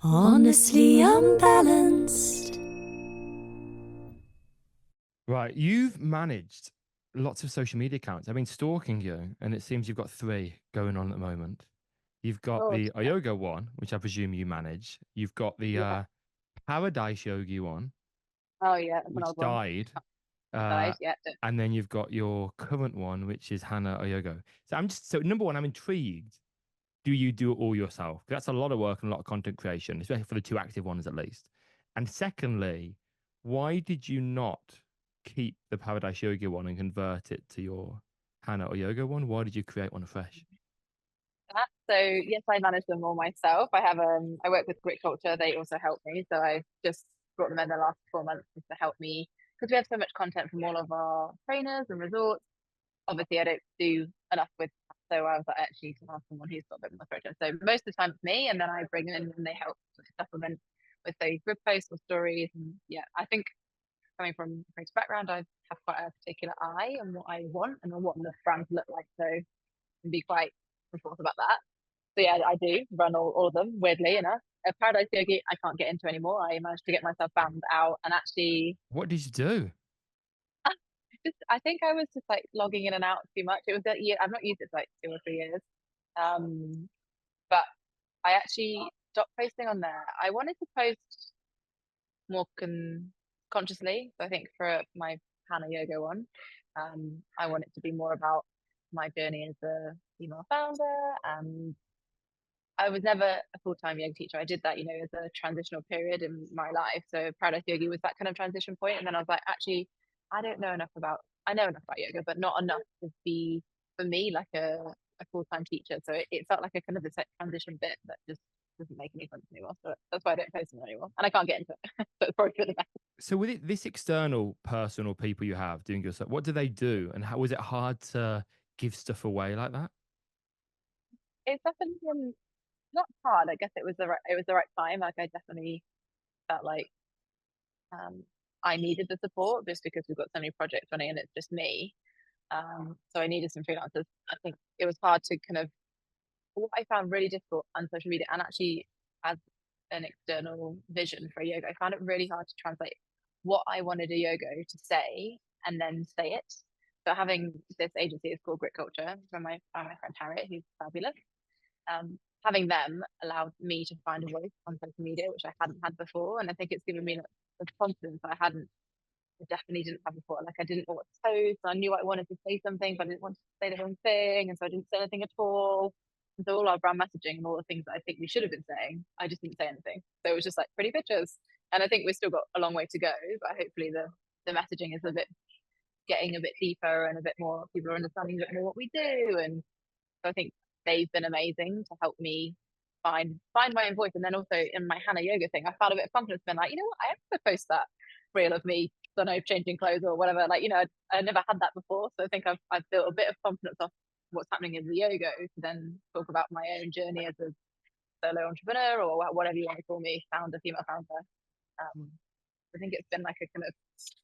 Honestly unbalanced. Right, you've managed lots of social media accounts. I've been stalking you, and it seems you've got three going on at the moment. You've got Oh, the Oyogo one, which I presume you manage. You've got the yeah. Paradise Yogi one, Oh, yeah. That's an which old one. died, Died. uh, Yeah. and then you've got your current one, which is Hannah Oyogo. So number one, I'm intrigued. Do you do it all yourself? That's a lot of work and a lot of content creation, especially for the two active ones at least. And secondly, why did you not keep the Paradise Yoga one and convert it to your Hana or Yoga one? Why did you create one afresh? So yes, I manage them all myself. I work with Grit Culture. They also help me. So I just brought them in the last 4 months just to help me because we have so much content from all of our trainers and resorts. Obviously, I don't do enough with that, so I was like, actually to have someone who's got a bit more structure. So most of the time it's me, and then I bring them in and they help supplement with those group posts or stories. And yeah, I think coming from a creative background, I have quite a particular eye on what I want and on what the brands look like. So I can be quite thought about that. So yeah, I do run all of them, weirdly enough. Paradise Yogi, I can't get into anymore. I managed to get myself banned out and actually What did you do? I think I was just like logging in and out too much. It was that year I've not used it for like 2 or 3 years. Um, but I actually stopped posting on there. I wanted to post more consciously. So I think for my Hana Yoga one, I want it to be more about my journey as a female founder. And I was never a full-time yoga teacher. I did that, as a transitional period in my life. So Paradise Yogi was that kind of transition point. And then I was like, actually, I know enough about yoga, but not enough to be for me like a full-time teacher. So it felt like a kind of this like transition bit that just doesn't make any sense anymore. So that's why I don't post them anymore. And I can't get into it. So it's probably for the best. So with this external person or people you have doing your stuff, what do they do? And how was it hard to give stuff away like that? It's definitely not hard. I guess it was the right time. Like I definitely felt like um I needed the support just because we've got so many projects running and it's just me. So I needed some freelancers. I think it was hard to kind of what I found really difficult on social media and actually as an external vision for a yoga, I found it really hard to translate what I wanted a yoga to say and then say it. So having this agency is called Grit Culture from my friend Harriet, who's fabulous. Having them allowed me to find a voice on social media, which I hadn't had before. And I think it's given me the confidence I definitely didn't have before. Like I didn't know what to post. I knew I wanted to say something, but I didn't want to say the wrong thing, and so I didn't say anything at all. And so all our brand messaging and all the things that I think we should have been saying, I just didn't say anything. So it was just like pretty pictures. And I think we've still got a long way to go, but hopefully the messaging is a bit getting a bit deeper and a bit more people are understanding a bit more what we do. And so I think they've been amazing to help me find my own voice. And then also in my Hana yoga thing, I found a bit of confidence, been like, what, I am gonna post that reel of me, don't know, changing clothes or whatever. Like, I never had that before. So I think I've built a bit of confidence off what's happening in the yoga to then talk about my own journey as a solo entrepreneur or whatever you want to call me, founder, female founder. Um, I think it's been like a kind of,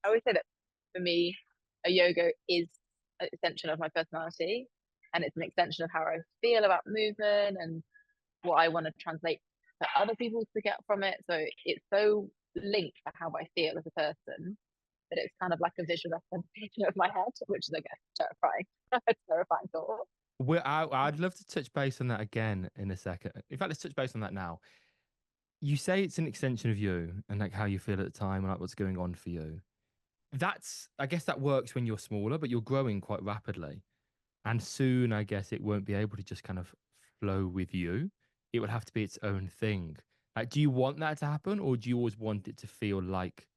I always say that for me, a yoga is an extension of my personality and it's an extension of how I feel about movement and what I want to translate to other people to get from it. So it's so linked to how I feel as a person that it's kind of like a visual representation of my head, which is, I guess, terrifying. A terrifying thought. I'd love to touch base on that again in a second. In fact, let's touch base on that now. You say it's an extension of you and like how you feel at the time and like what's going on for you. I guess that works when you're smaller, but you're growing quite rapidly. And soon, I guess it won't be able to just kind of flow with you. It would have to be its own thing. Like, do you want that to happen, or do you always want it to feel like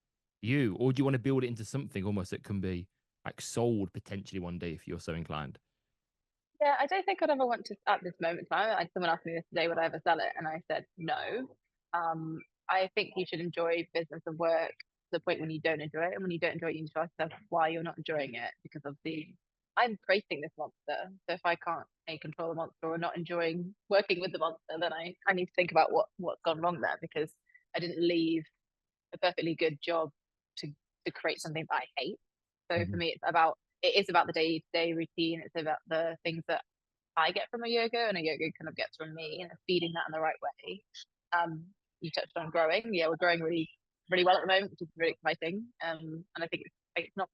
you, or do you want to build it into something almost that can be like sold potentially one day if you're so inclined? Yeah, I don't think I'd ever want to at this moment in time. Someone asked me this today, would I ever sell it? And I said no. I think you should enjoy business and work to the point when you don't enjoy it. And when you don't enjoy it, you need to ask yourself why you're not enjoying it. Because obviously I'm creating this monster. So if I can't control the monster or not enjoying working with the monster, then I need to think about what's gone wrong there because I didn't leave a perfectly good job to to create something that I hate. So for Mhm. me, it is about the day to day routine. It's about the things that I get from a yoga and a yoga kind of gets from me and feeding that in the right way. Um, you touched on growing. Yeah, we're growing really, really well at the moment, which is really exciting. And I think it's not.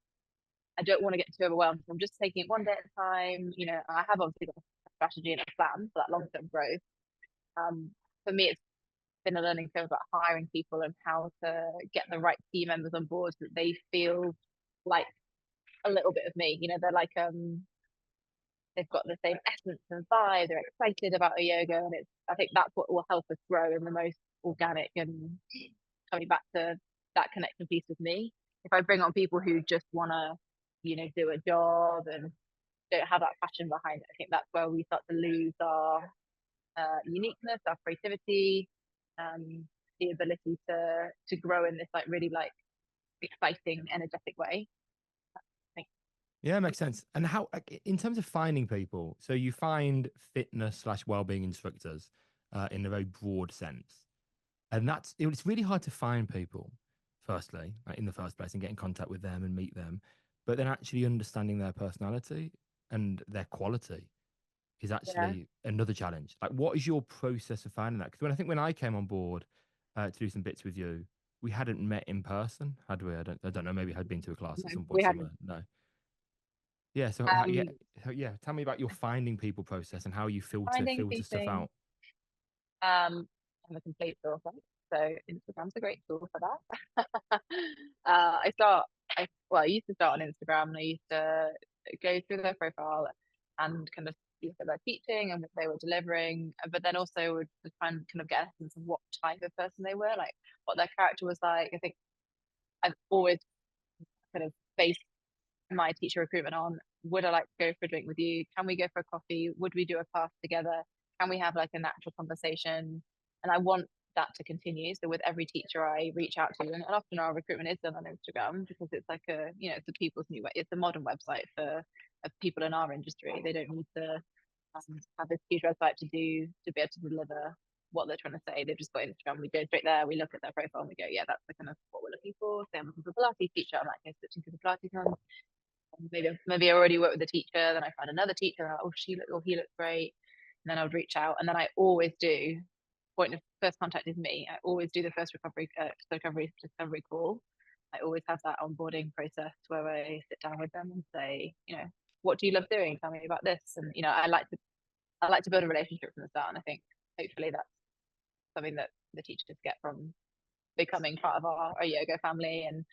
I don't want to get too overwhelmed. So I'm just taking it one day at a time. You know, I have obviously got a strategy and a plan for that long term growth. For me, it's been a learning curve about hiring people and how to get the right team members on board so that they feel like a little bit of me. You know, they're like they've got the same essence and vibe. They're excited about Oyogo, and it's I think that's what will help us grow in the most organic and coming back to that connection piece with me. If I bring on people who just want to, you know, do a job and don't have that passion behind it, I think that's where we start to lose our uniqueness, our creativity, um, the ability to grow in this like really like exciting, energetic way. I think. Yeah, makes sense. And how, in terms of finding people, so you find fitness slash wellbeing instructors in a very broad sense, and it's really hard to find people. Firstly, like in the first place, and get in contact with them and meet them, but then actually understanding their personality and their quality is Yeah. actually another challenge. Like, what is your process of finding that? Because when I came on board to do some bits with you, we hadn't met in person, had we? I don't know. Maybe I had been to a class No, at some we point haven't. somewhere. No. Yeah. So yeah, Um, Tell me about your finding people process and how you finding filter stuff people. out. I'm a complete author, so Instagram's a great tool for that. I used to start on Instagram, and I used to go through their profile and kind of look at their teaching and what they were delivering, but then also would try and kind of get a sense of what type of person they were, like what their character was like. I think I've always kind of based my teacher recruitment on, would I like to go for a drink with you? Can we go for a coffee? Would we do a class together? Can we have like a natural conversation? And I want that to continue. So with every teacher I reach out to, and often our recruitment is done on Instagram because it's like it's the people's new way. It's a modern website for people in our industry. They don't need to have this huge website to be able to deliver what they're trying to say. They've just got Instagram. We go straight there. We look at their profile and we go, yeah, that's the kind of what we're looking for. So I'm looking for Pilates teacher. I'm like, okay, switching to the Pilates one. Maybe I already worked with a teacher, then I find another teacher, and he looks great. And then I would reach out, and then I always do point of first contact is me. I always do the first recovery discovery call. I always have that onboarding process where I sit down with them and say, you know, what do you love doing? Tell me about this. And you know, I like to build a relationship from the start, and I think hopefully that's something that the teachers get from becoming part of our yoga family. And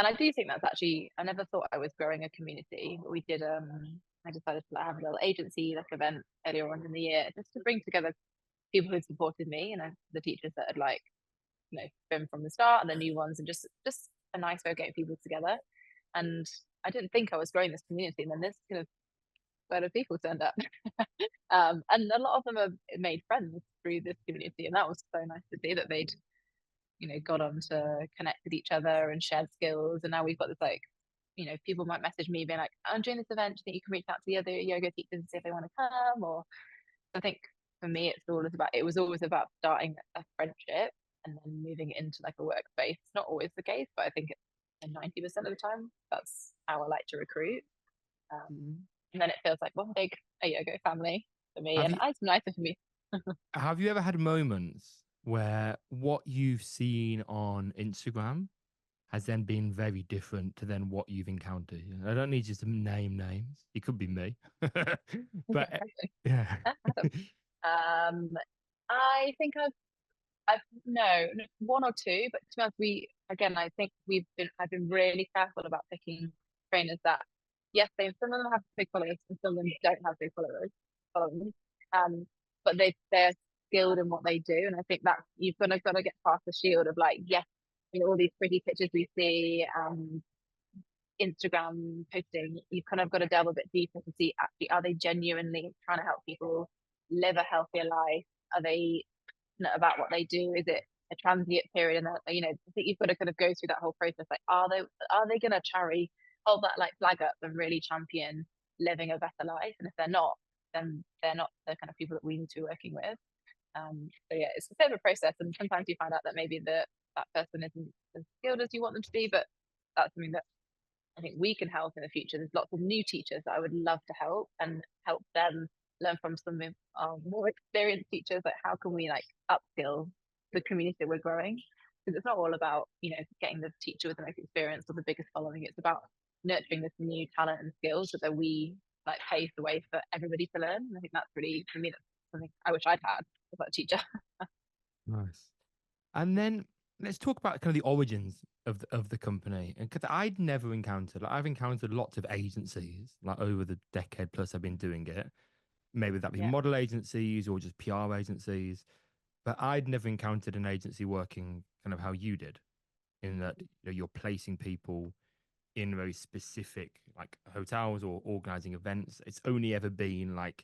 I do think that's actually, I never thought I was growing a community, but we did, I decided to have a little agency like event earlier on in the year just to bring together people who supported me and the teachers that had like, you know, been from the start and the new ones, and just a nice way of getting people together. And I didn't think I was growing this community, and then this kind of load of people turned up. And a lot of them have made friends through this community, and that was so nice to see that they'd, you know, got on to connect with each other and shared skills. And now we've got this like, you know, people might message me being like, I'm doing this event, do you think you can reach out to the other yoga teachers and see if they want to come? Or I think for me it was always about starting a friendship and then moving it into like a workspace. It's not always the case, but I think it's 90% of the time that's how I like to recruit. And then it feels like one big yoga family for me, Have and you it's nicer for me. have you ever had moments where what you've seen on Instagram has then been very different to then what you've encountered? I don't need you to name names. It could be me, but yeah. um, I think I've no, one or two, but to be honest, I think I've been really careful about picking trainers that, yes, some of them have big followers and some of them don't have big followers. But they're skilled in what they do, and I think that you've got to get past the shield of like, yes, you know, all these pretty pictures we see, Instagram posting. You've kind of got to delve a bit deeper to see actually, are they genuinely trying to help people live a healthier life? Are they about what they do? Is it a transient period? And you know, I think you've got to kind of go through that whole process. Like, are they going to hold that like flag up and really champion living a better life? And if they're not, then they're not the kind of people that we need to be working with. So yeah, it's a bit of a process, and sometimes you find out that maybe that person isn't as skilled as you want them to be, but that's something that I think we can help in the future. There's lots of new teachers that I would love to help and help them learn from some more experienced teachers. Like, how can we like upskill the community that we're growing. Because it's not all about, getting the teacher with the most experience or the biggest following. It's about nurturing this new talent and skills so that we like pave the way for everybody to learn. And I think that's really, for me, that's something I wish I'd had as a teacher. Nice. And then let's talk about kind of the origins of the company. And because I'd never encountered, like, I've encountered lots of agencies like over the decade plus I've been doing it. Maybe that be Yeah. model agencies or just PR agencies, but I'd never encountered an agency working kind of how you did, in that you're placing people in very specific like hotels or organizing events. It's only ever been like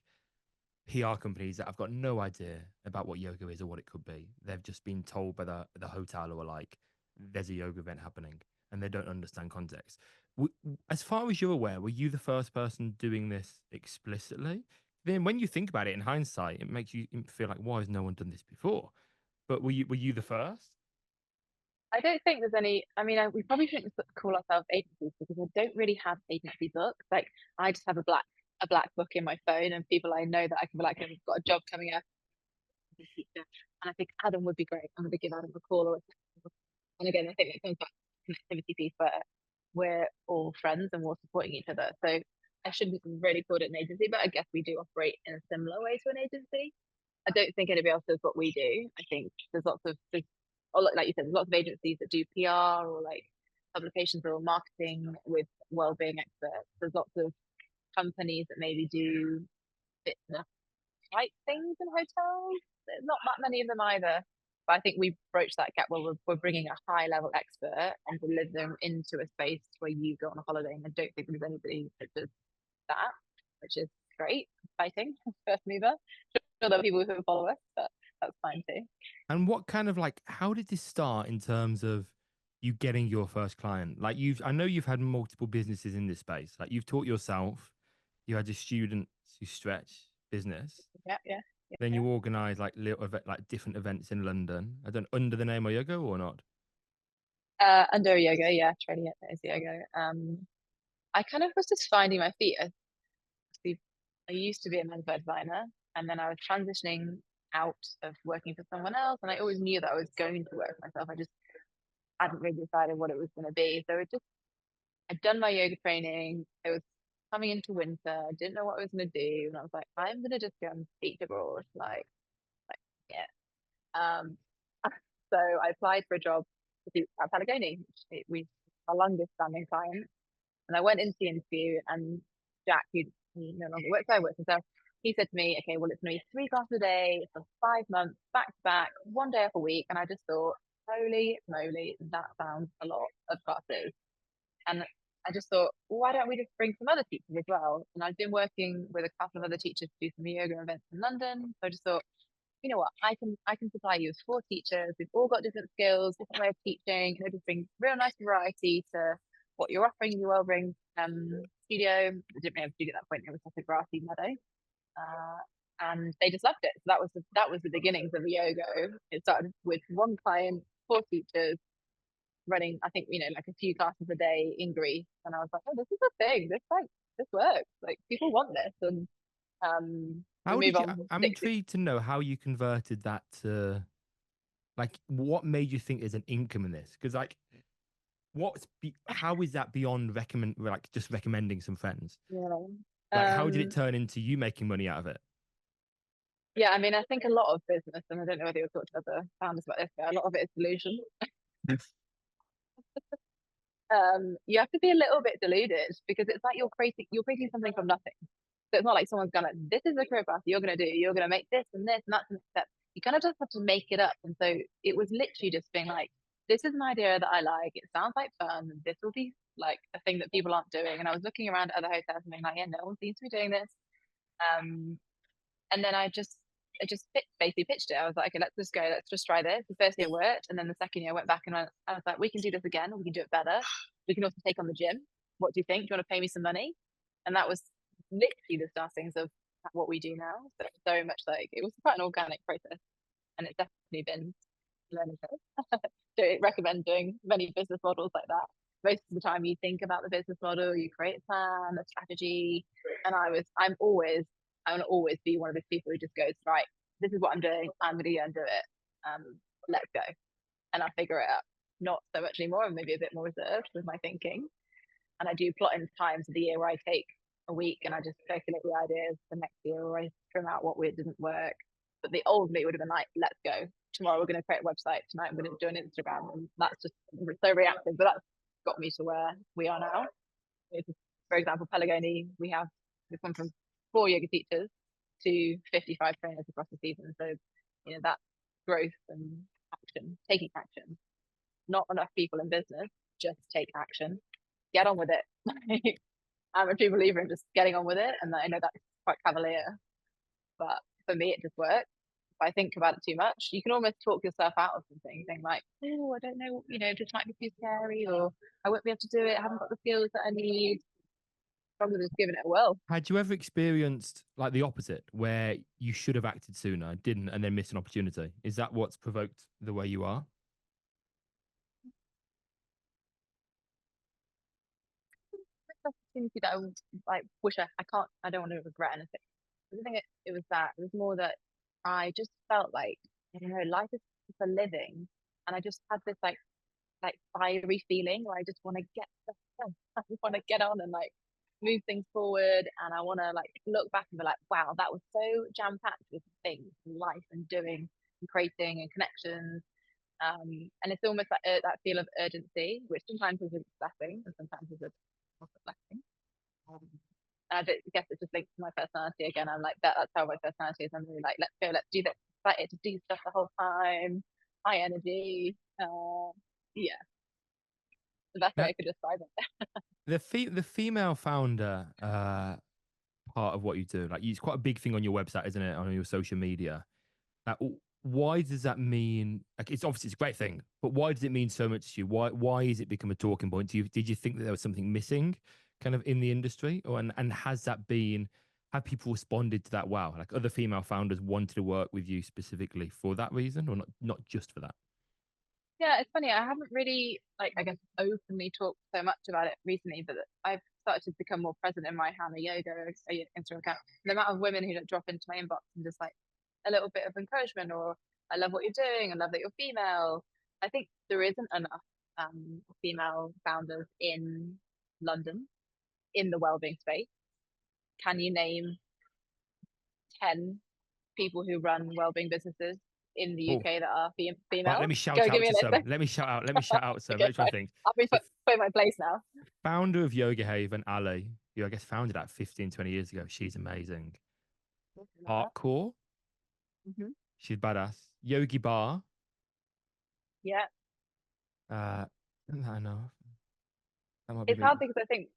PR companies that have got no idea about what yoga is or what it could be. They've just been told by the hotel or like, there's a yoga event happening, and they don't understand context. As far as you're aware, were you the first person doing this explicitly? Then, when you think about it in hindsight, it makes you feel like, why has no one done this before? But were you the first? I don't think there's any. I mean, we probably shouldn't call ourselves agencies because I don't really have agency books. Like, I just have a black book in my phone, and people I know that I can be like, I've got a job coming up, as a teacher, and I think Adam would be great. I'm going to give Adam a call or a text. And again, I think it comes back to the connectivity piece where we're all friends and we're all supporting each other. So I shouldn't really call it an agency, but I guess we do operate in a similar way to an agency. I don't think anybody else does what we do. I think like you said, there's lots of agencies that do PR or like publications or marketing with wellbeing experts. There's lots of companies that maybe do fitness type things in hotels. There's not that many of them either. But I think we broached that gap where we're bringing a high level expert and deliver them into a space where you go on a holiday. And I don't think there's anybody that does that, which is great, exciting, first mover. Sure, there are people who follow us, but that's fine too. And what kind of like, how did this start in terms of you getting your first client? Like, I know you've had multiple businesses in this space. Like, you've taught yourself, you had your students who stretch business. Yeah, yeah. Then Yeah. you organise like like different events in London. I don't under the name Oyogo or not. Under yoga, yeah, training it as yoga. I kind of was just finding my feet. I used to be a men's wear designer, and then I was transitioning out of working for someone else, and I always knew that I was going to work for myself. I just hadn't really decided what it was going to be. So I'd done my yoga training. It was coming into winter. I didn't know what I was going to do, and I was like, I'm going to just go and teach abroad. Yeah. Um, so I applied for a job at Patagonia, we our longest standing client. And I went into the interview, and Jack, who no longer works there, works himself, he said to me, okay, well, it's going to be 3 classes a day for 5 months, back to back, one day off a week. And I just thought, holy moly, that sounds a lot of classes. And I just thought, why don't we just bring some other teachers as well? And I've been working with a couple of other teachers to do some yoga events in London. So I just thought, you know what, I can supply you with 4 teachers. We've all got different skills, different way of teaching. Just bring real nice variety to what you're offering in your wellbeing studio. I didn't really have a studio at that point. It was like a grassy meadow, and they just loved it. So that was the beginnings of the Oyogo. It started with one client, 4 teachers, running. I think like a few classes a day in Greece, and I was like, oh, this is a thing. This works. Like people want this, and we How move did you? on. I'm intrigued to know how you converted that to like what made you think there's an income in this? Because like, how is that beyond just recommending some friends? Yeah. Like, how did it Um, turn into you making money out of it? Yeah, I mean, I think a lot of business, and I don't know whether you'll talk to other founders about this, but a lot of it is delusion. You have to be a little bit deluded because it's like you're creating something from nothing. So it's not like someone's gonna, this is the career path you're gonna do. You're gonna make this, and that's the next step. You kind of just have to make it up. And so it was literally just being like, this is an idea that I like. It sounds like fun. And this will be like a thing that people aren't doing. And I was looking around at other hotels and being like, yeah, no one seems to be doing this. Um, and then I just basically pitched it. I was like, okay, let's just go. Let's just try this. The first year worked, and then the second year I went back and I was like, we can do this again. We can do it better. We can also take on the gym. What do you think? Do you want to pay me some money? And that was literally the startings of what we do now. So very much like it was quite an organic process, and it's definitely been a learning curve. Don't recommend doing many business models like that. Most of the time, you think about the business model, you create a plan, a strategy, and I want to always be one of those people who just goes, right, this is what I'm doing. I'm going to go and do it. let's go, and I'll figure it out. Not so much anymore. I'm maybe a bit more reserved with my thinking, and I do plot in times of the year where I take a week and I just circulate the ideas for next year, or I trim out what didn't work. But the old me would have been like, let's go. Tomorrow we're going to create a website. Tonight I'm going to do an Instagram. And that's just so reactive. But that's got me to where we are now. For example, Pelagoni, we've gone from 4 yoga teachers to 55 trainers across the season. So, that growth and action, taking action. Not enough people in business, just take action. Get on with it. I'm a true believer in just getting on with it. And I know that's quite cavalier, but for me, it just works. If I think about it too much, you can almost talk yourself out of something, saying like, oh, I don't know, this might be too scary, or I won't be able to do it. I haven't got the skills that I need. Rather than just giving it a whirl. Had you ever experienced like the opposite, where you should have acted sooner, didn't, and then missed an opportunity? Is that what's provoked the way you are? Opportunity that I wish I don't want to regret anything. I think it was that. It was more that I just felt like, I don't know, life is for living, and I just had this like fiery feeling where I just want to get stuff done. I just want to get on and like move things forward, and I want to like look back and be like, wow, that was so jam packed with things, and life, and doing, and creating, and connections. And it's almost like that feel of urgency, which sometimes is a blessing and sometimes is a blessing. I guess it just links to my personality again. I'm like that's how my personality is. I'm really like, let's go, let's do this. Excited to do stuff the whole time. High energy. Yeah, the best way I could describe it. The female founder part of what you do, like it's quite a big thing on your website, isn't it? On your social media. Like, why does that mean? Like, it's obviously it's a great thing, but why does it mean so much to you? Why is it become a talking point? Did you think that there was something missing, kind of in the industry, or and has that been? Have people responded to that? Wow, like other female founders wanted to work with you specifically for that reason, or not just for that? Yeah, it's funny. I haven't really, I guess, openly talked so much about it recently, but I've started to become more present in my Hana Yoga Instagram account. The amount of women who drop into my inbox and just like a little bit of encouragement, or I love what you're doing, I love that you're female. I think there isn't enough female founders in London in the wellbeing space. Can you name 10 people who run wellbeing businesses in the Oh, UK that are right. female? Let me shout Go give out me a to list. some. Let me shout out. Let me shout out some. Okay, Let me try and think. I'll be So, put in my place now. founder of Yoga Haven, Ali, who I guess founded that 15, 20 years ago. She's amazing. Hardcore. Mm-hmm. She's badass. Yogi Bar. Yeah, Isn't that enough? That might be it's big. hard because I think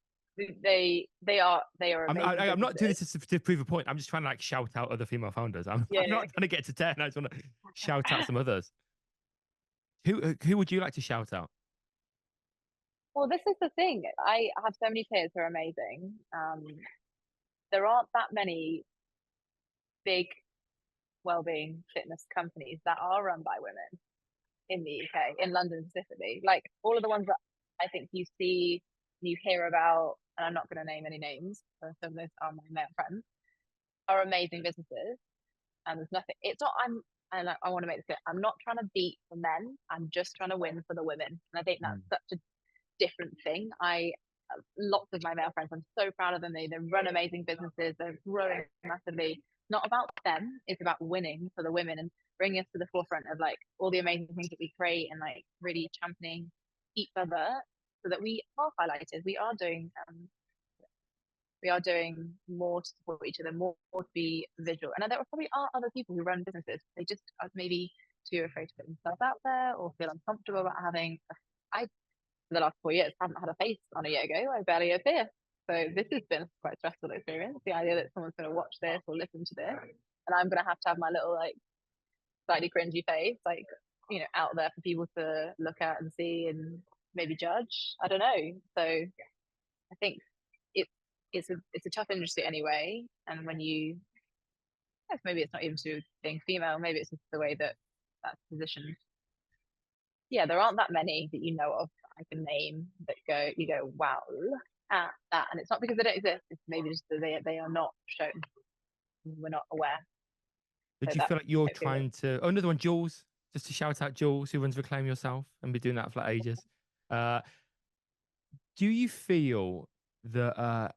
they are amazing. I'm not doing businesses. this to prove a point. I'm just trying to like shout out other female founders. I'm Yeah. not trying to get to 10. I just want to shout out some others. Who would you like to shout out? Well, this is the thing. I have so many peers who are amazing. There aren't that many big wellbeing fitness companies that are run by women in the UK, in London specifically. Like all of the ones that I think you see, you hear about, and I'm not going to name any names, so some of those are my male friends, are amazing businesses. And there's nothing, it's not, I want to make this clear, I'm not trying to beat the men, I'm just trying to win for the women. And I think that's such a different thing. Lots of my male friends, I'm so proud of them. They run amazing businesses, they're growing massively. Not about them, it's about winning for the women and bringing us to the forefront of like all the amazing things that we create, and like really championing each other so that we are highlighted. We are doing more to support each other, more to be visual. And there probably are other people who run businesses. They just are maybe too afraid to put themselves out there, or feel uncomfortable about having. I, for the last 4 years, haven't had a face on a Oyogo. I barely appear. So this has been quite a stressful experience. The idea that someone's going to watch this or listen to this, and I'm going to have my little like slightly cringy face, like out there for people to look at and see and maybe judge. I don't know. So I think it's a tough industry anyway. And when maybe it's not even to being female, maybe it's just the way that that's positioned. Yeah, there aren't that many that you know of I can name that you go, wow, look at that. And it's not because they don't exist, it's maybe just that they are not shown. We're not aware. Did So you feel like you're trying to? Oh, another one, Jules. just to shout out Jules, who runs Reclaim Yourself, and been doing that for like ages. Uh, do you feel that?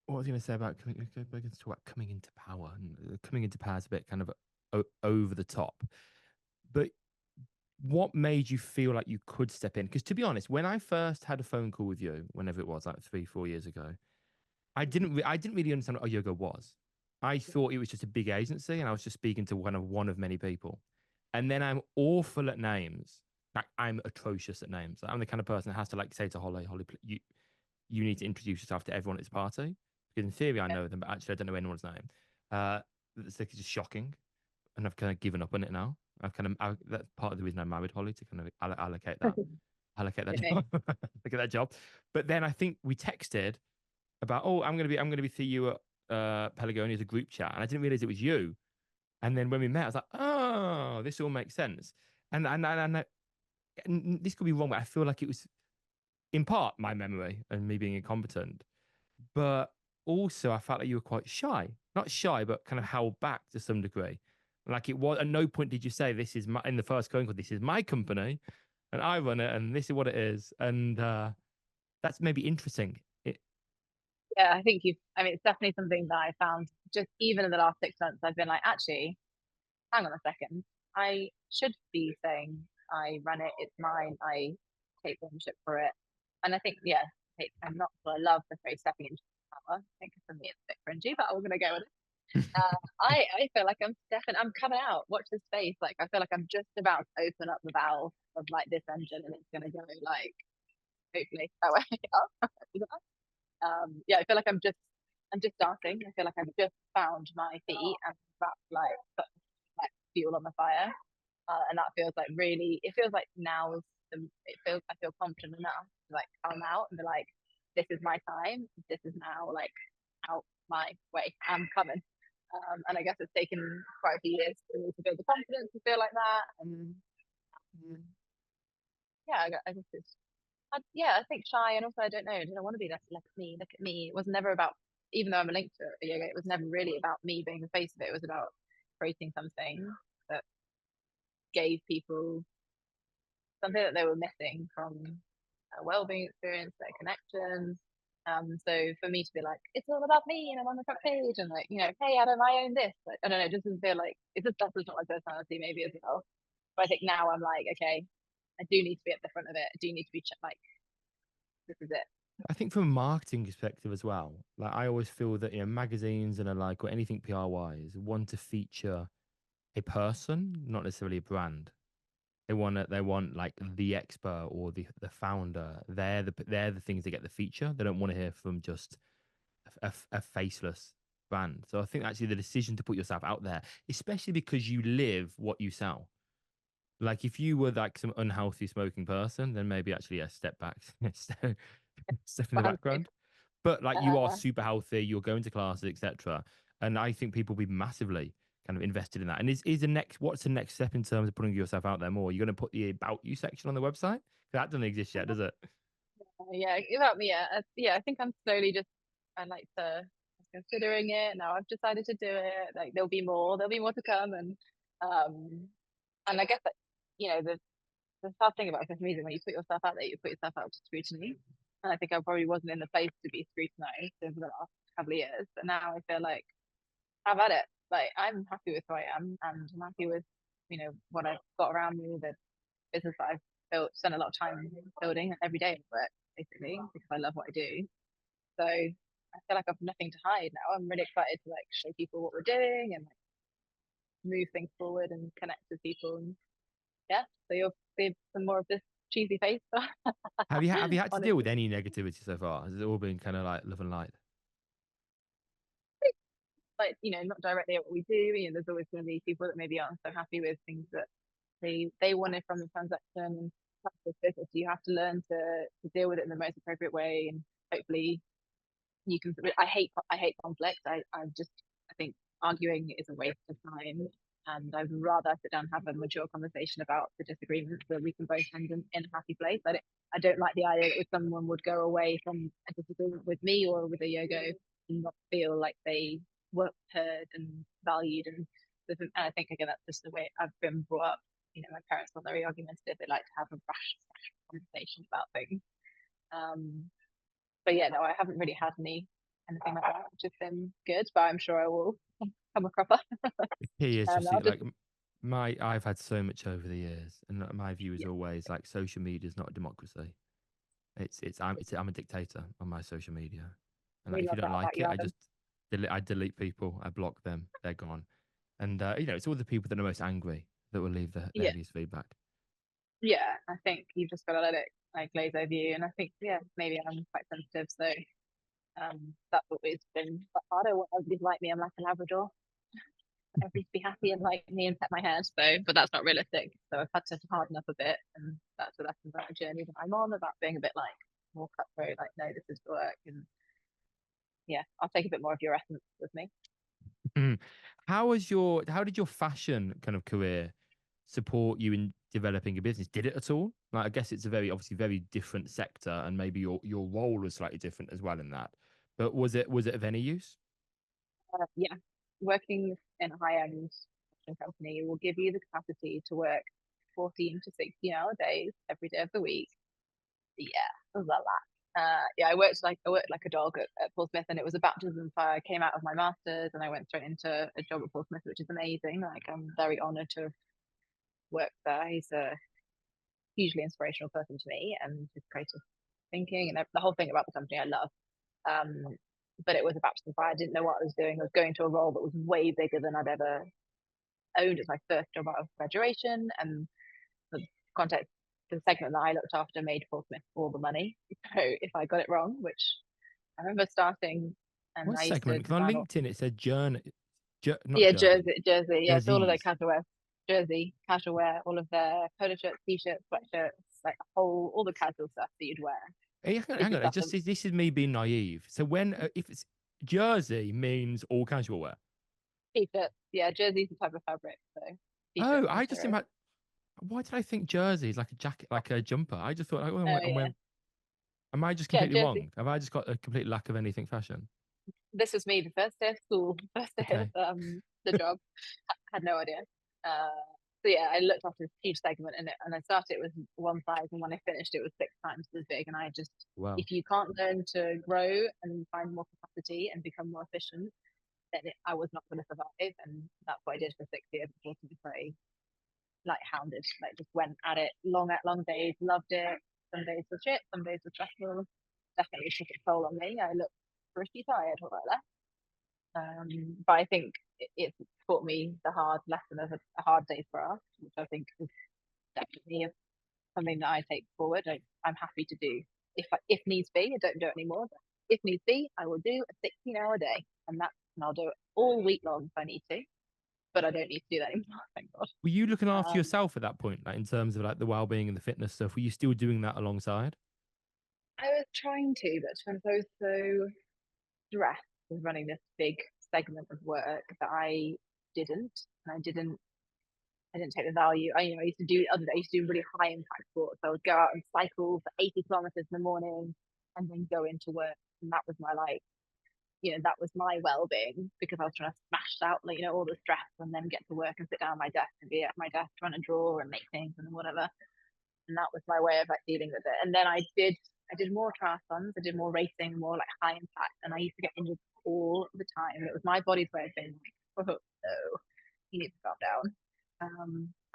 What was I going to say about coming? We're going to talk about coming into power, and coming into power is a bit kind of over the top. But what made you feel like you could step in? Because to be honest, when I first had a phone call with you, whenever it was, like 3, 4 years ago, I didn't really understand what Oyogo was. I thought it was just a big agency, and I was just speaking to one of many people. And then I'm awful at names. Like I'm atrocious at names. Like, I'm the kind of person that has to like say to Holly, you need to introduce yourself to everyone at this party. Because in theory I know them, but actually I don't know anyone's name. It's like just shocking, and I've kind of given up on it now. That's part of the reason I married Holly, to kind of allocate that Okay. job, look at that job. But then I think we texted about, oh, I'm gonna be see you at Pelagonia as a group chat, and I didn't realize it was you. And then when we met, I was like, oh, this all makes sense. And this could be wrong, but I feel like it was in part my memory and me being incompetent, but also I felt like you were quite shy, not shy, but kind of held back to some degree. Like it was, at no point did you say, this is my, in the first phone call, this is my company and I run it and this is what it is. And that's maybe interesting. Yeah, I think I mean, it's definitely something that I found just even in the last 6 months, I've been like, actually, hang on a second. I should be saying I run it, it's mine, I take ownership for it. And I think, yeah, I'm not, well, I love the phrase stepping into power. I think for me it's a bit cringy, but we're going to go with it. I feel like I'm coming out. Watch this space. Like, I feel like I'm just about to open up the valve of like this engine and it's going to go like, hopefully, that way up. Yeah, I feel like I'm just starting. I feel like I've just found my feet and that's like fuel on the fire. And that feels like really, it feels like now is I feel confident enough to like come out and be like, this is my time. This is now like out my way. I'm coming. And I guess it's taken quite a few years for me to build the confidence to feel like that. And yeah, I guess yeah, I think shy, and also I don't know, I don't want to be like, look at me, look at me. It was never about, even though I'm a link to yoga, it was never really about me being the face of it. It was about creating something that gave people something that they were missing from a well-being experience, their connections. So for me to be like, it's all about me, and I'm on the front page, and like, hey Adam, I own this. Like, I don't know, it just doesn't feel like it's just, that's just not my personality, maybe as well. But I think now I'm like, okay, I do need to be at the front of it. I do need to be like, this is it. I think from a marketing perspective as well, like I always feel that, magazines and like, or anything PR wise, want to feature a person, not necessarily a brand. They want like the expert or the founder. They're the things that get the feature. They don't want to hear from just a faceless brand. So I think actually the decision to put yourself out there, especially because you live what you sell. Like if you were like some unhealthy smoking person, then maybe actually step back, step in the background. But like you are Uh, super healthy, you're going to classes, etc. And I think people will be massively kind of invested in that. And what's the next step in terms of putting yourself out there more? You're going to put the about you section on the website? That doesn't exist yet, does it? yeah, about me. Yeah, I think I'm slowly just. I like to considering it now. I've decided to do it. Like there'll be more to come, um, and I guess that the sad thing about social media, when you put yourself out there, you put yourself out to scrutiny. And I think I probably wasn't in the place to be scrutinized over the last couple of years, but now I feel like have at it. Like I'm happy with who I am, and I'm happy with what I've got around me, the business that I've built, spent a lot of time building every day at work, basically, because I love what I do. So I feel like I've nothing to hide now. I'm really excited to like show people what we're doing and like move things forward and connect with people. And yeah, so you'll see some more of this cheesy face. Have you had to deal with Honestly, any negativity so far? Has it all been kind of like love and light? like not directly at what we do. There's always going to be people that maybe aren't so happy with things that they wanted from the transaction. And that's the business. You have to learn to deal with it in the most appropriate way, and hopefully you can. I hate conflict. I think arguing is a waste of time, and I'd rather sit down and have a mature conversation about the disagreements so we can both end in a happy place. I don't like the idea that someone would go away from a disagreement with me or with a yoga and not feel like they were heard and valued, and And I think again that's just the way I've been brought up. My parents are very argumentative. They like to have a rational conversation about things. But yeah, no, I haven't really had anything like that, which has been good. But I'm sure I will come a cropper. He is just I'll just I've had so much over the years, and my view is always like social media is not a democracy. I'm a dictator on my social media, and like really if you love don't that about like you, it, Adam. I delete people, I block them, they're gone, and it's all the people that are most angry that will leave the Yeah, heaviest feedback. yeah. I think you've just got to let it like glaze over you, and I think maybe I'm quite sensitive, so that's always been hard. I want everybody to like me. I'm like a Labrador. Everybody to be happy and like me and pet my hair. So, but that's not realistic. So I've had to harden up a bit, and that's a lesson about a journey that I'm on about being a bit like more cutthroat. Like, no, this is work, and yeah, I'll take a bit more of your essence with me. How did your fashion kind of career support you in developing a business? Did it at all? Like, I guess it's a obviously very different sector, and maybe your role was slightly different as well in that. But was it of any use? Yeah, working in a high-end fashion company will give you the capacity to work 14 to 16-hour days every day of the week. Yeah, it was a lot. Yeah, I worked like a dog at Portsmouth, and it was a baptism fire. I came out of my masters, and I went straight into a job at Portsmouth, which is amazing. Like, I'm very honoured to have worked there. He's a hugely inspirational person to me, and his creative thinking and the whole thing about the company I love. Um, but it was a baptism fire. I didn't know what I was doing. I was going to a role that was way bigger than I'd ever owned. It's my first job out of graduation, and the context, the segment that I looked after made Portsmouth all the money. So if I got it wrong, which I remember starting, and What I used to segment? Because on design all, LinkedIn it said journey, not yeah, jersey, Jersey, yeah, so all of their jerseys. casual wear, Jersey, casual wear, all of their polo shirts, t-shirts, sweatshirts, like all the casual stuff that you'd wear. Hey, It's hang just on. It stuff just that this is me being naive. So if it's jersey means all casual wear. t-shirts, yeah, Jersey's a type of fabric, so t-shirts Oh, I just material. imagine. Why did I think jersey is like a jacket, like a jumper? I just thought, like, Oh yeah, am I just yeah, completely Jersey. wrong? Have I just got a complete lack of anything fashion? This was me the first day of school, first day of Okay. the job. Had no idea. So yeah, I looked after this huge segment in it, and I started it with one size, and when I finished, it was 6 times as big. And I just, Wow. if you can't learn to grow and find more capacity and become more efficient, then I was not going to survive. And that's what I did for 6 years before to be very like hounded, like just went at it long days, loved it. Some days were shit, some days were stressful. Definitely took its toll on me. I looked pretty tired when I left. But I think it taught me the hard lesson of a hard day's graft, which I think is definitely something that I take forward. I'm happy to do if needs be. I don't do it anymore, but if needs be, I will do a 16-hour day, and I'll do it all week long if I need to. But I don't need to do that anymore, thank God. Were you looking after Um, yourself at that point, like in terms of like the well-being and the fitness stuff? Were you still doing that alongside? I was trying to, but to be honest, I was so stressed with running this big segment of work that didn't, and I didn't take the value. I used to do I used to do really high impact sports. So I would go out and cycle for 80 kilometers in the morning and then go into work. And that was my that was my well-being because I was trying to smash out all the stress and then get to work and sit down at my desk and be at my desk trying to draw and make things and whatever. And that was my way of like dealing with it. And then I did more triathlons, I did more racing, more like high impact, and I used to get injured all the time. It was my body's way of being like, oh no, you need to calm down.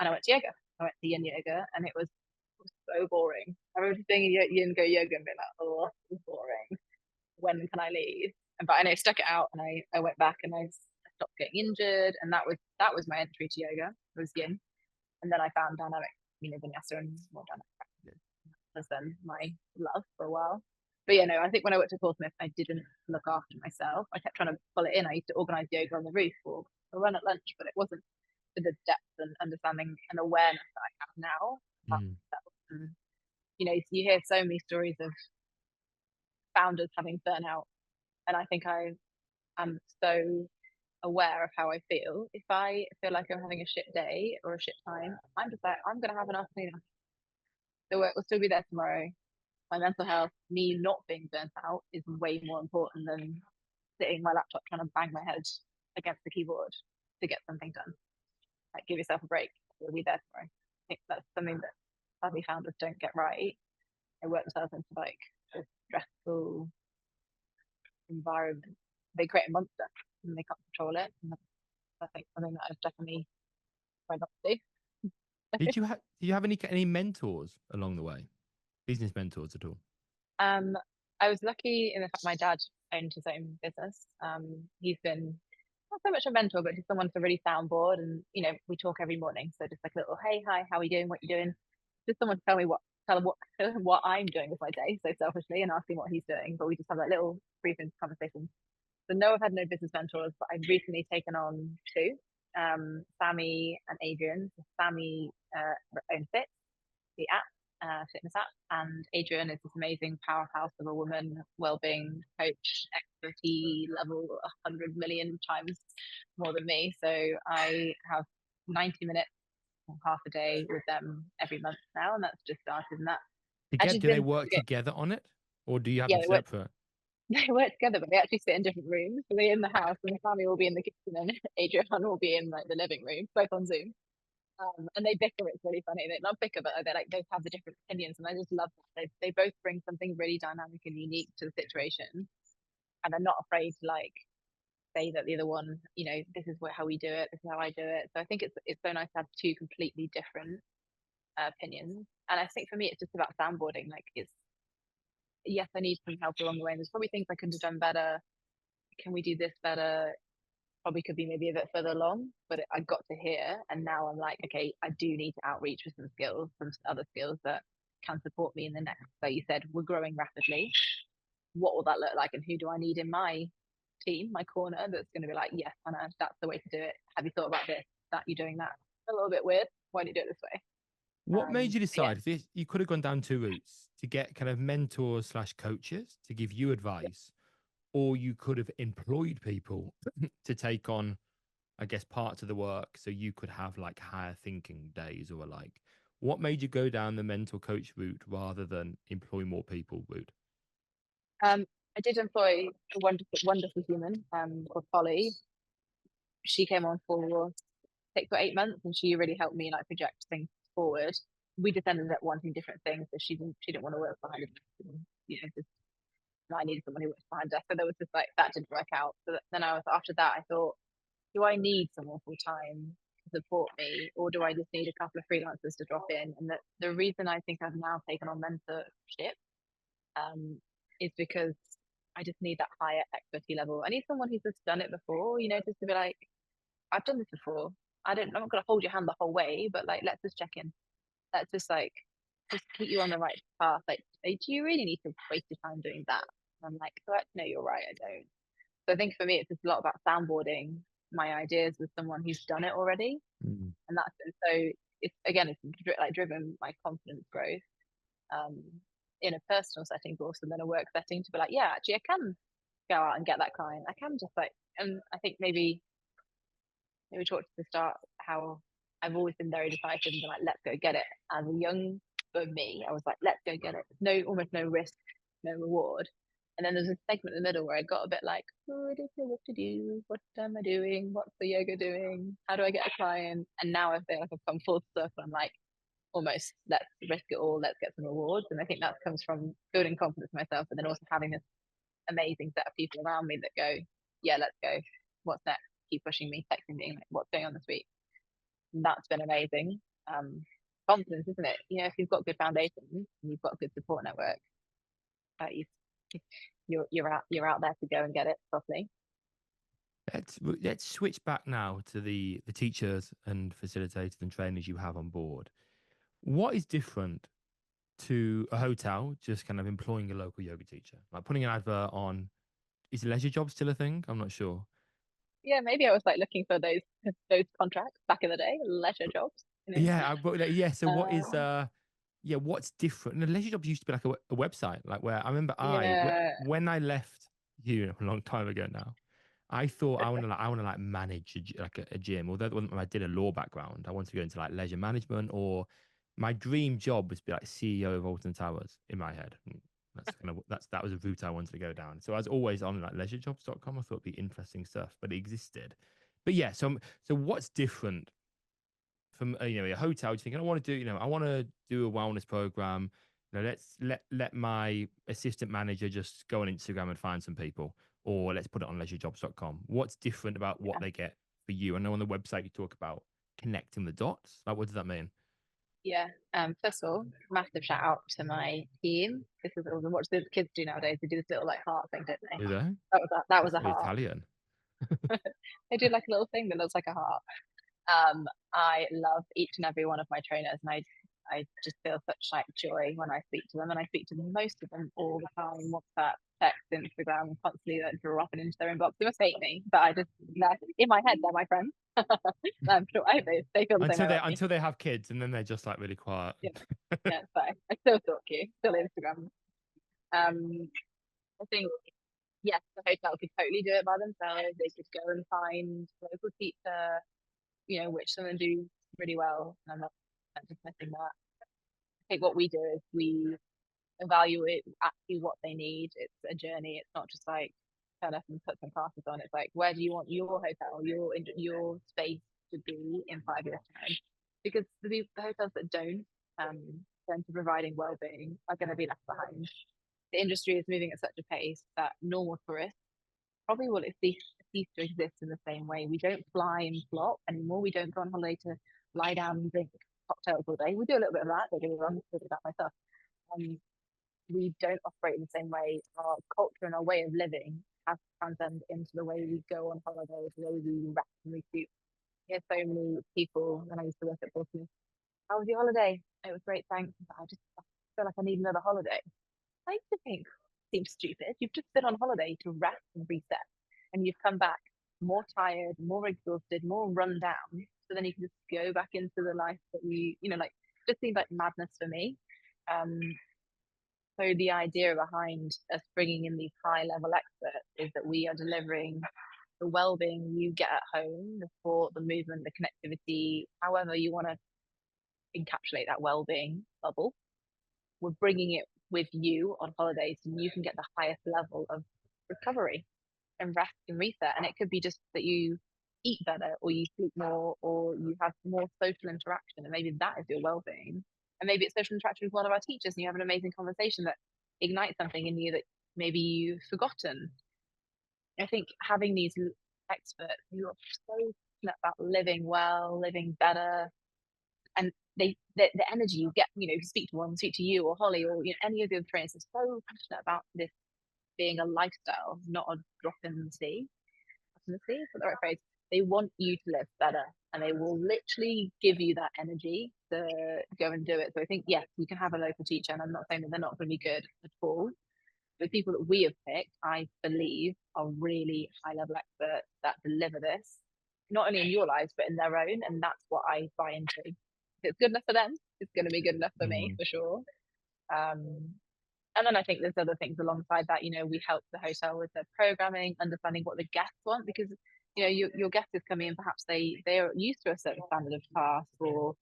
And I went to yoga. I went to yin yoga, and it was so boring. I remember doing yin go yoga and being like, oh, this is boring. When can I leave? But I stuck it out, and I went back and I stopped getting injured, and that was my entry to yoga. It was yin, and then I found dynamic, vinyasa and more dynamic practices. Has been my love for a while. But yeah, no, I think when I worked at Portsmouth, I didn't look after myself. I kept trying to pull it in. I used to organise yoga on the roof or a run at lunch, but it wasn't to the depth and understanding and awareness that I have now. Mm. You hear so many stories of founders having burnout, and I think I am so aware of how I feel. If I feel like I'm having a shit day or a shit time, I'm just like, I'm going to have an afternoon. The work will still be there tomorrow. My mental health, me not being burnt out, is way more important than sitting my laptop trying to bang my head against the keyboard. to get something done. Like, give yourself a break. We'll be there tomorrow. I think that's something that sadly founders don't get right. They work themselves into like this stressful environment. They create a monster and they can't control it. And that's, I think, something that I've definitely tried not to do. Do you have any mentors along the way? Business mentors at all? Um, I was lucky in the fact my dad owned his own business. He's been not so much a mentor, but just someone to really soundboard. And we talk every morning, so just like a little, hey, hi, how are you doing? What you doing? Just someone to tell him what what I'm doing with my day, so selfishly, and asking what he's doing. But we just have that little brief conversation. So no, I've had no business mentors, but I've recently taken on two, Sammy and Adrian. So Sammy owns Fit, the app, fitness app, and Adrian is this amazing powerhouse of a woman, well-being coach, expertise level 100 million times more than me. So I have 90 minutes or half a day with them every month now, and that's just started. And that Together, actually do they been work together on it, or do you have yeah, them separate? they work together, but they actually sit in different rooms. So they're in the house, and Sammy will be in the kitchen, and Adrian will be in like the living room, both on Zoom. And they bicker. It's really funny. They not bicker, but they both have the different opinions, and I just love that. They both bring something really dynamic and unique to the situation, and they're not afraid to like say that the other one, this is how we do it, this is how I do it. So I think it's so nice to have two completely different opinions. And I think for me, it's just about soundboarding. Like, it's yes, I need some help along the way. And there's probably things I could have done better. Can we do this better? Probably could be maybe a bit further along, but I got to here, and now I'm like, okay, I do need to outreach with some skills, some other skills that can support me in the next. Like you said, we're growing rapidly. What will that look like, and who do I need in my team, my corner, that's going to be like, yes, Hannah, that's the way to do it. Have you thought about this? That you're doing that? A little bit weird. Why don't you do it this way? What made you Yeah, decide if you could have gone down two routes to get kind of mentors slash coaches to give you advice, or you could have employed people to take on, I guess, parts of the work so you could have like higher thinking days, or like what made you go down the mentor coach route rather than employ more people route? I did employ a wonderful human called Polly. She came on for 6 or 8 months, and she really helped me like project things forward. We just ended up wanting different things, so she didn't want to work behind a just, I needed someone who works behind us. So there was just like that didn't work out. So then after that I thought, do I need someone full time to support me, or do I just need a couple of freelancers to drop in? And the reason I think I've now taken on mentorship um, is because I just need that higher expertise level. I need someone who's just done it before, just to be like, I've done this before. I'm not going to hold your hand the whole way, but like, let's just check in. Let's just keep you on the right path. Like, do you really need to waste your time doing that? And I'm like, oh, no, you're right, I don't. So I think for me, it's just a lot about soundboarding my ideas with someone who's done it already, Mm. and it's like driven my confidence growth um, in a personal setting, but also in a work setting to be like, yeah, actually, I can go out and get that client. I can just like, and I think maybe we talked at the start how I've always been very decisive and been like, let's go get it. As a young for me, I was like, let's go get it. Almost no risk, no reward. And then there's a segment in the middle where I got a bit like, oh, I don't know what to do. What am I doing? What's the yoga doing? How do I get a client? And now I feel like I've come full circle. I'm like, almost let's risk it all. Let's get some rewards. And I think that comes from building confidence in myself, and then also having this amazing set of people around me that go, yeah, let's go. What's next? Keep pushing me, texting me, like, what's going on this week? And that's been amazing. Confidence, isn't it? If you've got good foundations and you've got a good support network, you, you're out there to go and get it properly. Let's switch back now to the teachers and facilitators and trainers you have on board. What is different to a hotel just kind of employing a local yoga teacher, like putting an advert on? Is leisure job still a thing? I'm not sure. Yeah, maybe I was like looking for those contracts back in the day, leisure jobs. Yeah, yeah. So what is Uh, yeah, what's different? And the leisure jobs used to be like a website, like where I remember yeah, when I left you a long time ago now, I thought I want to like manage a gym. Although it wasn't, I did a law background, I wanted to go into like leisure management, or my dream job was to be like CEO of Alton Towers in my head. And that was a route I wanted to go down. So I was always on like leisureJobs.com. I thought it'd be interesting stuff, but it existed. But yeah, so what's different from a hotel? Do you think I want to do I want to do a wellness program? Let's let my assistant manager just go on Instagram and find some people, or let's put it on leisureJobs.com. What's different about what Yeah. they get for you? I know on the website you talk about connecting the dots. Like, what does that mean? Yeah. First of all, massive shout out to my team. This is what the kids do nowadays. They do this little like heart thing, don't they? Do they? That was That's a very heart. Italian. They do like a little thing that looks like a heart. I love each and every one of my trainers, and I just feel such like joy when I speak to them, and I speak to most of them all the time. WhatsApp, text, Instagram, constantly like dropping into their inbox. They must hate me, but I just in my head they're my friends. I'm sure they feel the same way about me. Until they have kids, and then they're just like really quiet. Yeah, yeah, it's fine. I still stalk you, still Instagram. I think yes, the hotel could totally do it by themselves. They could go and find a local teacher, which some of them do really well. And I'm not dismissing that. I think what we do is we evaluate actually what they need. It's a journey. It's not just like turn up and put some classes on. It's like, where do you want your hotel, your space to be in 5 years' time? Because the hotels that don't tend to providing well-being are going to be left behind. The industry is moving at such a pace that normal tourists probably will cease to exist in the same way. We don't fly and flop anymore. We don't go on holiday to lie down and drink cocktails all day. We do a little bit of that. Don't get me wrong, I do that myself. Um, we don't operate in the same way. Our culture and our way of living has transcended into the way we go on holiday, the way we rest and recoup. I hear so many people when I used to work at Portsmouth. How was your holiday? It was great, thanks. But I just feel like I need another holiday. I used to think seems stupid. You've just been on holiday to rest and reset, and you've come back more tired, more exhausted, more run down. So then you can just go back into the life that like just seems like madness for me. Um, so the idea behind us bringing in these high level experts is that we are delivering the well-being you get at home, the sport, the movement, the connectivity, however you want to encapsulate that well-being bubble. We're bringing it with you on holidays, and you can get the highest level of recovery and rest and reset. And it could be just that you eat better, or you sleep more, or you have more social interaction, and maybe that is your well-being. And maybe it's social interaction with one of our teachers, and you have an amazing conversation that ignites something in you that maybe you've forgotten. I think having these experts who are so passionate about living well, living better, and the energy you get, speak to one, speak to you or Holly or any of the other trainers are so passionate about this being a lifestyle, not a drop in the sea. In the sea, is that the right phrase? They want you to live better, and they will literally give you that energy to go and do it. So I think yes, you can have a local teacher, and I'm not saying that they're not going to be good at all. The people that we have picked, I believe, are really high level experts that deliver this, not only in your lives, but in their own. And that's what I buy into. If it's good enough for them, it's going to be good enough for me, Mm. for sure. Um, and then I think there's other things alongside that. We help the hotel with their programming, understanding what the guests want, because your guest is coming in, perhaps they are used to a certain standard of task, or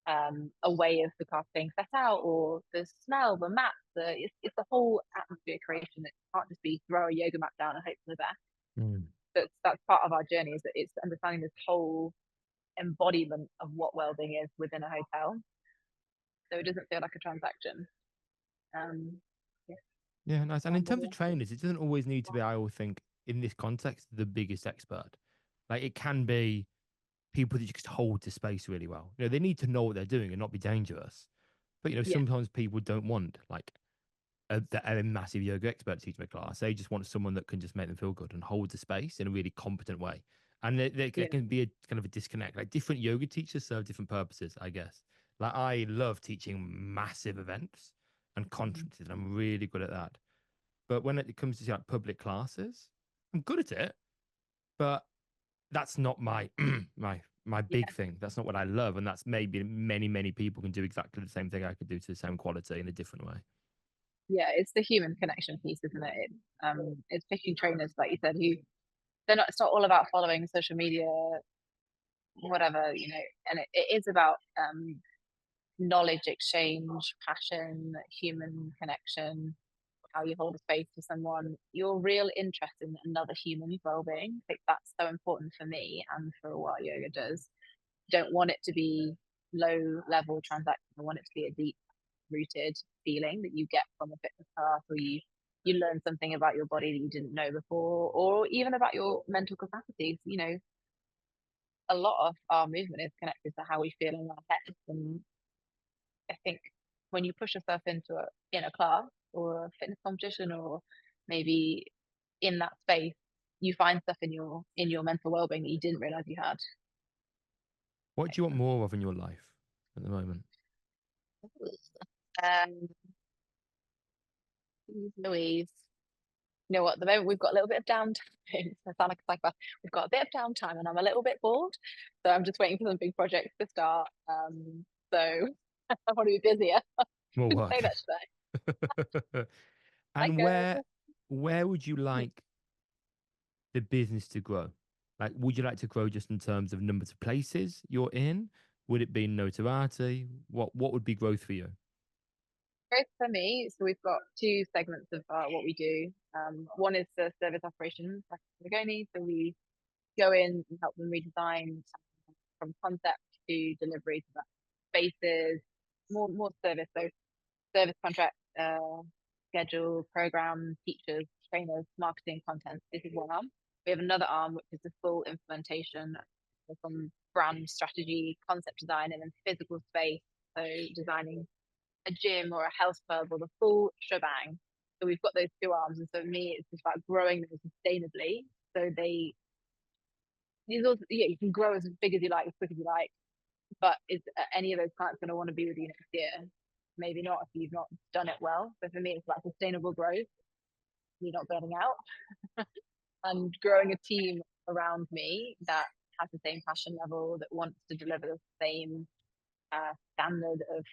a way of the class being set out, or the smell, the mat, it's the whole atmosphere creation. It can't just be throw a yoga mat down and hope for the best. Mm. That's part of our journey, is that it's understanding this whole embodiment of what well-being is within a hotel, so it doesn't feel like a transaction. Um, yeah, Yeah, nice. And in I'm terms really of into trainers, it doesn't always need to be, I always think, in this context, the biggest expert. Like, it can be people that just hold the space really well. They need to know what they're doing and not be dangerous. But yeah, sometimes people don't want like a massive yoga expert to teach them a class. They just want someone that can just make them feel good and hold the space in a really competent way. And there yeah, can be a kind of a disconnect. Like, different yoga teachers serve different purposes, I guess. Like, I love teaching massive events and conferences, and I'm really good at that. But when it comes to like public classes, I'm good at it, but that's not my my yeah, big thing. That's not what I love, and that's maybe many people can do exactly the same thing I could do to the same quality in a different way. yeah. It's the human connection piece, isn't it? It's picking trainers, like you said, who they're not. It's not all about following social media, whatever, and it is about knowledge exchange, passion, human connection, how you hold a space for someone, your real interest in another human's well-being. I think that's so important for me and for what yoga does. Don't want it to be low level transaction. I want it to be a deep rooted feeling that you get from a fitness class, or you learn something about your body that you didn't know before, or even about your mental capacities. You know, a lot of our movement is connected to how we feel in our heads, and I think when you push yourself into a class or a fitness competition, or maybe in that space, you find stuff in your mental well-being that you didn't realize you had. What do you want more of in your life at the moment? Um, Louise, you know what? At the moment we've got a little bit of downtime. I sound like a psychopath. We've got a bit of downtime, and I'm a little bit bored, so I'm just waiting for some big projects to start. So I want to be busier. More Couldn't say work. that today. Like, And where would you like the business to grow? Like, would you like to grow just in terms of numbers of places you're in? Would it be notoriety? What would be growth for you? growth for me, so we've got two segments of what we do. One is the service operations, like Patagonia. So we go in and help them redesign from concept to delivery to that spaces, more service. So service contract, schedule, program, teachers, trainers, marketing, content. This is one arm. We have another arm which is the full implementation from brand strategy, concept design, and then physical space. So designing a gym or a health club or the full shebang. So we've got those two arms, and so for me, it's just about growing them sustainably. So you can grow as big as you like, as quick as you like, but is any of those clients going to want to be with you next year? Maybe not if you've not done it well. So for me, it's about sustainable growth. You're not burning out, and growing a team around me that has the same passion level, that wants to deliver the same standard of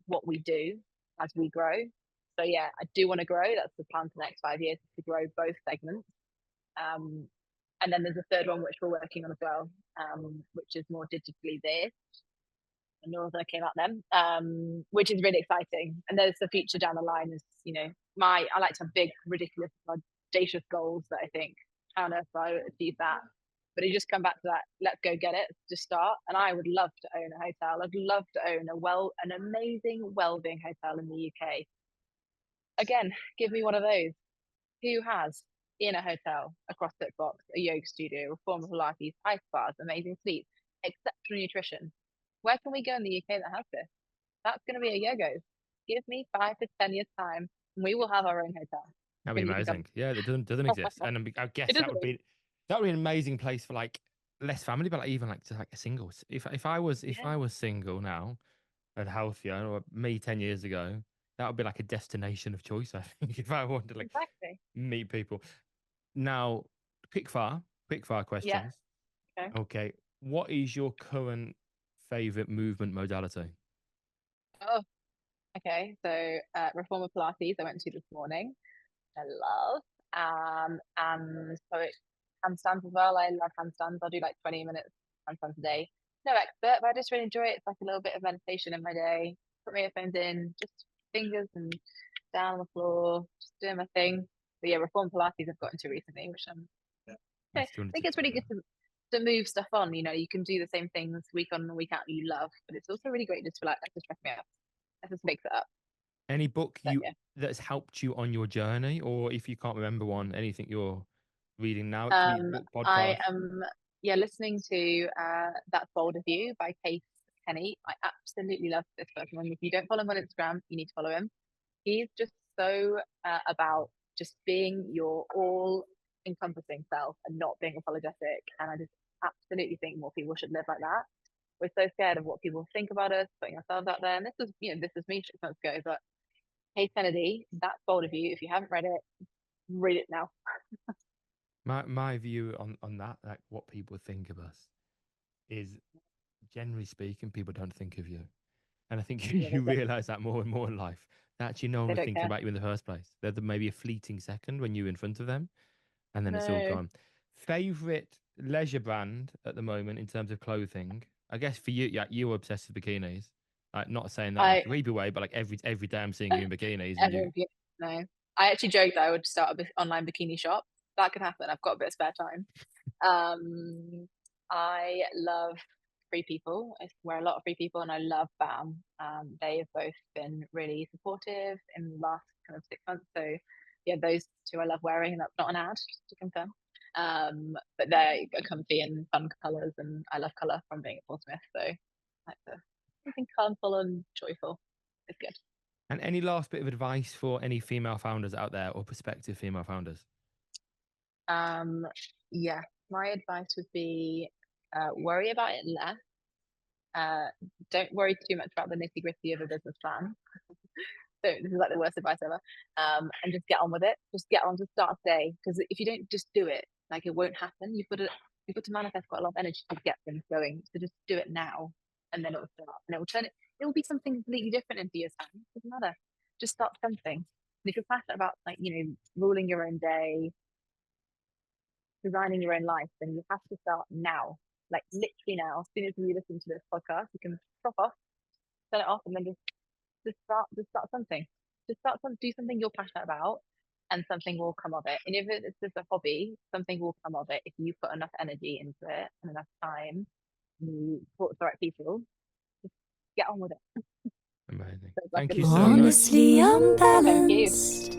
what we do as we grow. So yeah, I do want to grow. That's the plan for the next 5 years, to grow both segments. Um, and then there's a third one which we're working on as well, which is more digitally based. I know that came out then, which is really exciting. And there's the future down the line is, you know, I like to have big, ridiculous, audacious goals that I think, how on earth do I achieve that? But you just come back to that, let's go get it, just start. And I would love to own a hotel. I'd love to own an amazing wellbeing hotel in the UK. Again, give me one of those. Who has in a hotel a CrossFit box, a yoga studio, reformer Pilates, ice bars, amazing sleep, exceptional nutrition? Where can we go in the UK that has this? That's going to be a Yogo. Give me 5 to 10 years time, and we will have our own hotel. That'd be And you can come. amazing. Yeah, that doesn't exist, and I guess It that doesn't. would be an amazing place for like less family, but like even like to like a single. If Yeah, I was single now and healthier, or me 10 years ago, that would be like a destination of choice. I think if I wanted to like exactly. meet people. Now, quick fire Yeah. questions. Okay. Okay, what is your current favorite movement modality? Oh, okay. So reformer Pilates I went to this morning. I love. And so it handstands as well. I love handstands. I'll do like 20 minutes handstands a day. No expert, but I just really enjoy it. It's like a little bit of meditation in my day. Put my earphones in, just fingers and down on the floor, just doing my thing. But yeah, reform Pilates I've got into recently, which I I still need think to it's try really good that. to move stuff on. You know, you can do the same things week on and week out that you love, but it's also really great just to like, let's just check me out. Let's just mix it up. Any book But yeah. that's helped you on your journey, or if you can't remember one, anything you're reading now? It can be book, I podcast. am listening to That's Bold of You by Case Kenny. I absolutely love this person. And if you don't follow him on Instagram, you need to follow him. He's just so about just being your all encompassing self and not being apologetic. And I just absolutely think more people should live like that. We're so scared of what people think about us, putting ourselves out there. And this was me 6 months ago, but Case Kennedy, That's Bold of You. If you haven't read it, read it now. My view on that, like what people think of us, is generally speaking, people don't think of you, and I think Yeah, you realize that more and more in life. That actually, no one they was don't thinking care. about you in the first place. There's maybe a fleeting second when you're in front of them, and then it's all No. gone. Favorite leisure brand at the moment in terms of clothing? I guess for you, yeah, you're obsessed with bikinis. Like, not saying that in a I creepy way, but like every day I'm seeing you in bikinis, and you everyone no. I actually joked that I would start an online bikini shop. That could happen. I've got a bit of spare time. I love Free People. I wear a lot of Free People, and I love BAM. They have both been really supportive in the last kind of 6 months. So yeah, those two I love wearing, and that's not an ad, just to confirm. But they're comfy and fun colours, and I love colour from being at Portsmouth. So like something colourful and joyful is good. And any last bit of advice for any female founders out there or prospective female founders? Yeah, my advice would be worry about it less. Don't worry too much about the nitty gritty of a business plan. So this is like the worst advice ever. And just get on with it. Just get on to start today, because if you don't just do it, like, it won't happen. You've got to manifest quite a lot of energy to get things going. So just do it now, and then it will start, and it will turn it. It will be something completely different in 2 years' time. It doesn't matter. Just start something. And if you're passionate about, like, ruling your own day, designing your own life, then you have to start now. Like, literally now. As soon as you listen to this podcast, you can stop off, turn it off, and then just start something. Do something you're passionate about, and something will come of it. And if it's just a hobby, something will come of it if you put enough energy into it and enough time. You talk to the right people. Just get on with it. Amazing. So it's like Thank a you little so much. Honestly Thank you. unbalanced.